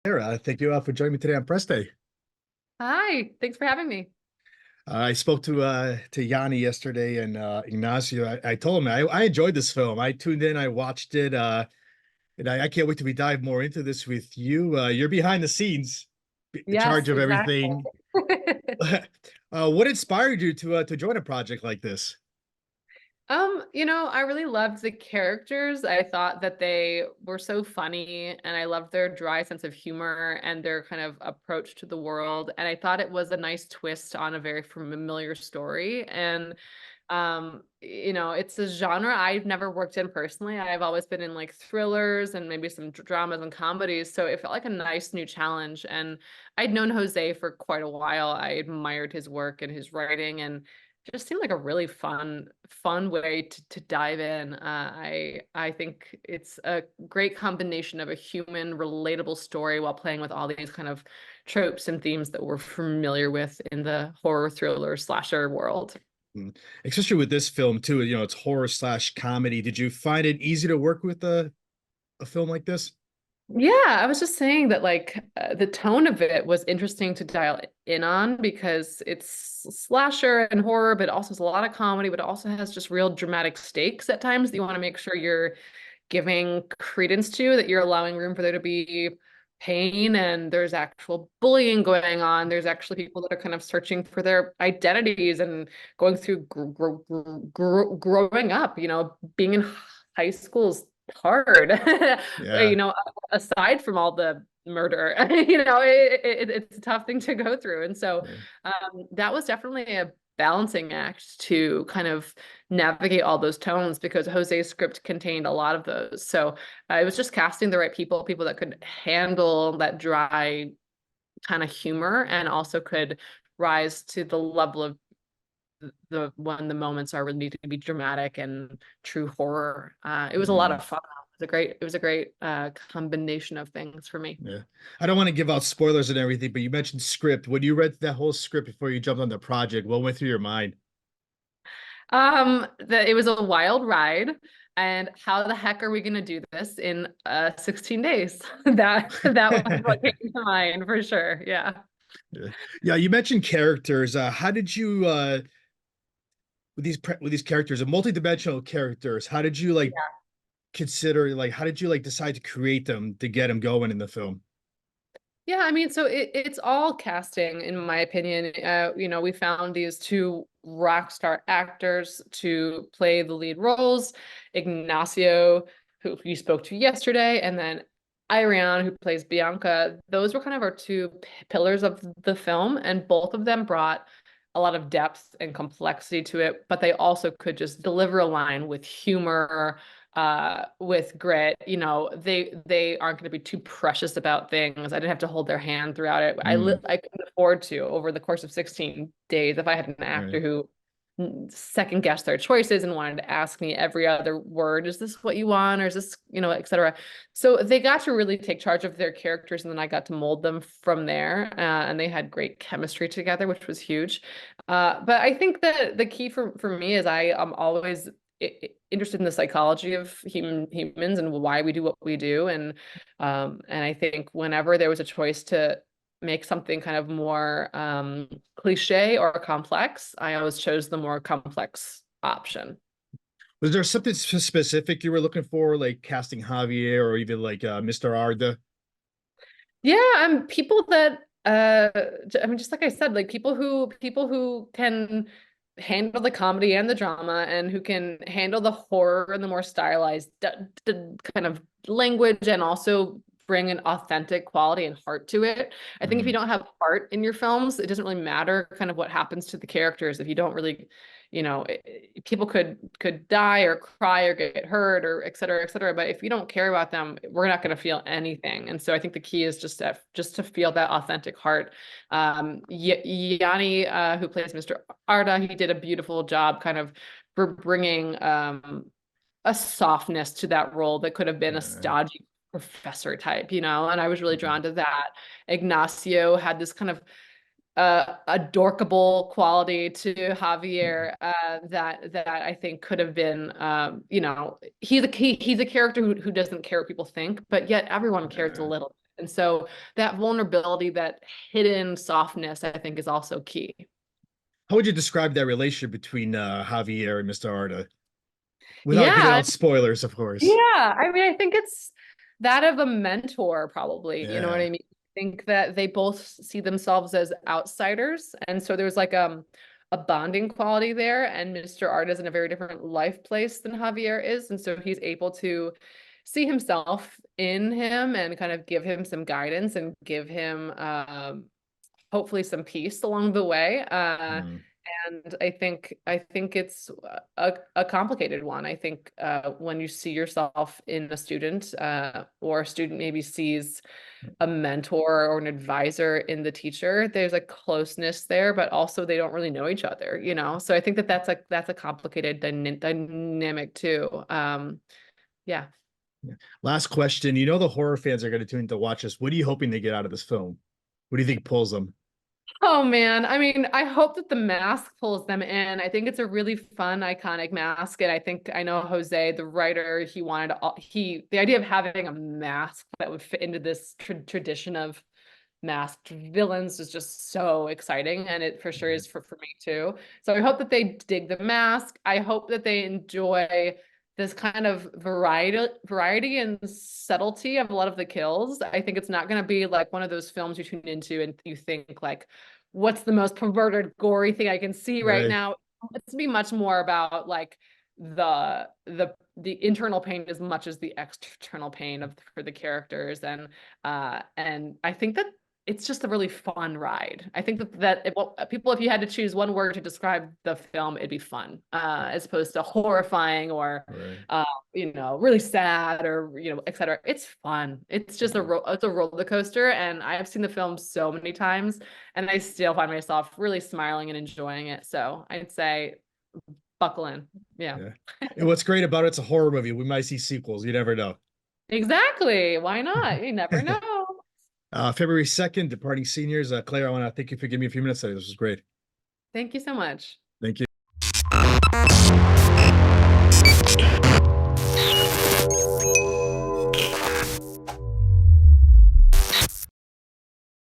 Thank you for joining me today on Press Day. Hi, thanks for having me. I spoke to Yanni yesterday and Ignacio. I told him I enjoyed this film. I tuned in, I watched it, and I can't wait till we dive more into this with you. You're behind the scenes, in charge Yes, of exactly. everything. What inspired you to join a project like this? I really loved the characters. I thought that they were so funny and I loved their dry sense of humor and their kind of approach to the world. And I thought it was a nice twist on a very familiar story. And it's a genre I've never worked in personally. I've always been in like thrillers and maybe some dramas and comedies. So it felt like a nice new challenge. And I'd known Jose for quite a while. I admired his work and his writing and just seemed like a really fun way to dive in. I think it's a great combination of a human, relatable story while playing with all these kind of tropes and themes that we're familiar with in the horror thriller slasher world. Mm. Especially with this film too, it's horror slash comedy. Did you find it easy to work with a film like this? Yeah, I was just saying that the tone of it was interesting to dial in on because it's slasher and horror, but also has a lot of comedy, but it also has just real dramatic stakes at times that you want to make sure you're giving credence to, that you're allowing room for there to be pain and there's actual bullying going on. There's actually people that are kind of searching for their identities and going through growing up, being in high school is hard. Yeah. Aside from all the murder, it's a tough thing to go through. And so Yeah. that was definitely a balancing act to kind of navigate all those tones because Jose's script contained a lot of those. So it was just casting the right people that could handle that dry kind of humor and also could rise to the level of the when the moments are really need to be dramatic and true horror. It was a lot Mm. of fun. It was a great combination of things for me. Yeah. I don't want to give out spoilers and everything, but you mentioned script. When you read that whole script before you jumped on the project, what went through your mind? It was a wild ride, and how the heck are we going to do this in 16 days? That was what came to mind for sure. Yeah. Yeah. Yeah, you mentioned characters. How did you with these characters, a multi-dimensional characters, how did you consider how did you decide to create them to get them going in the film? Yeah, I mean, so it's all casting, in my opinion. We found these two rock star actors to play the lead roles, Ignacio, who you spoke to yesterday, and then Ireon, who plays Bianca. Those were kind of our two pillars of the film, and both of them brought a lot of depth and complexity to it, but they also could just deliver a line with humor, with grit. They aren't going to be too precious about things. I didn't have to hold their hand throughout it. Mm, I couldn't afford to over the course of 16 days if I had an right. actor who second guessed their choices and wanted to ask me every other word, is this what you want, or is this, etc. So they got to really take charge of their characters, and then I got to mold them from there, and they had great chemistry together, which was huge. But I think that the key for me is I am always interested in the psychology of humans and why we do what we do. And I think whenever there was a choice to make something kind of more cliche or complex, I always chose the more complex option. Was there something specific you were looking for, like casting Javier or even Mr. Arda? Yeah, people that I mean, just like I said, like people who can handle the comedy and the drama and who can handle the horror and the more stylized kind of language and also bring an authentic quality and heart to it. I think if you Mm, don't have heart in your films, it doesn't really matter kind of what happens to the characters if you don't really, people could die or cry or get hurt or et cetera, et cetera. But if you don't care about them, we're not going to feel anything. And so I think the key is just to feel that authentic heart. Yanni, who plays Mr. Arda, he did a beautiful job kind of for bringing a softness to that role that could have been a uh, stodgy professor type, and I was really mm, drawn to that. Ignacio had this kind of a dorkable quality to Javier that I think could have been, he's a character who doesn't care what people think, but yet everyone cares a uh, little. And so that vulnerability, that hidden softness, I think is also key. How would you describe that relationship between Javier and Mr. Arda? Without giving Yeah, out spoilers, of course. yeah. I mean, I think it's that of a mentor, probably. You know what Yeah. I mean? I think that they both see themselves as outsiders. And so there's like a bonding quality there. And Mr. Art is in a very different life place than Javier is. And so he's able to see himself in him and kind of give him some guidance and give him hopefully some peace along the way. Mm. And I think it's a complicated one. I think when you see yourself in a student, or a student maybe sees a mentor or an advisor in the teacher, there's a closeness there, but also they don't really know each other, you know? So I think that that's a complicated dynamic too. Yeah. Yeah. Last question. You know the horror fans are going to tune in to watch this. What are you hoping they get out of this film? What do you think pulls them? Oh man, I mean, I hope that the mask pulls them in. I think it's a really fun, iconic mask, and I know Jose, the writer, he wanted the idea of having a mask that would fit into this tradition of masked villains is just so exciting, and it for sure is for me too. So I hope that they dig the mask. I hope that they enjoy this kind of variety and subtlety of a lot of the kills. I think it's not going to be like one of those films you tune into and you think like, what's the most perverted, gory thing I can see right Right. now? It's to be much more about like the internal pain as much as the external pain of for the characters, and I think that it's just a really fun ride. I think that if you had to choose one word to describe the film, it'd be fun, as opposed to horrifying or, Right. really sad or, et cetera. It's fun. It's just Yeah. it's a roller coaster. And I've seen the film so many times and I still find myself really smiling and enjoying it. So I'd say buckle in. Yeah, Yeah. And what's great about it's a horror movie. We might see sequels. You never know. exactly. Why not? You never know. February 2nd, Departing Seniors. Claire, I want to thank you for giving me a few minutes today. This was great. Thank you so much.